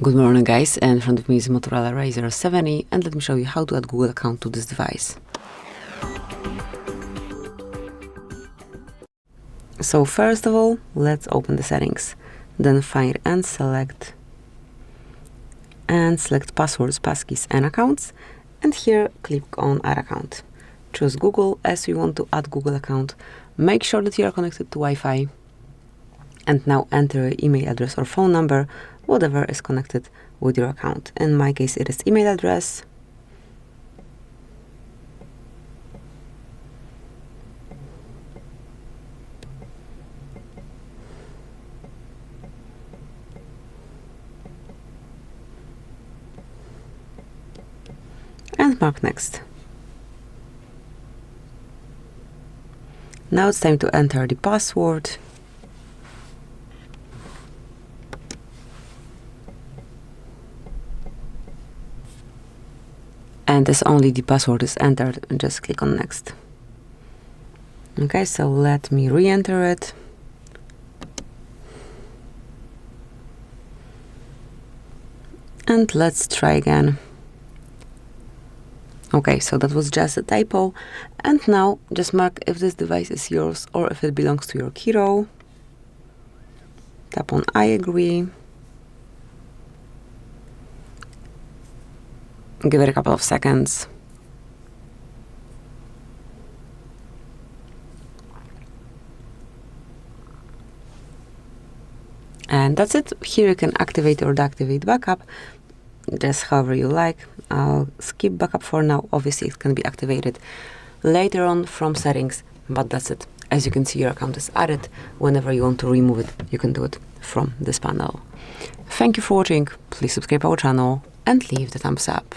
Good morning guys, and in front of me is Motorola Razr 70, and let me show you how to add Google account to this device. So first of all, let's open the settings, then find and select passwords, passkeys and accounts, and here click on add account. Choose Google as you want to add Google account. Make sure that you are connected to Wi-Fi, and now enter your email address or phone number, whatever is connected with your account. In my case, it is email address. And mark next. Now it's time to enter the password. And as only the password is entered, just click on next. Okay, so let me re-enter it. And let's try again. Okay, so that was just a typo. And now just mark if this device is yours or if it belongs to your hero. Tap on I agree. Give it a couple of seconds. And that's it. Here you can activate or deactivate backup, just however you like. I'll skip backup for now. Obviously it can be activated later on from settings, but that's it. As you can see, your account is added. Whenever you want to remove it, you can do it from this panel. Thank you for watching. Please subscribe our channel and leave the thumbs up.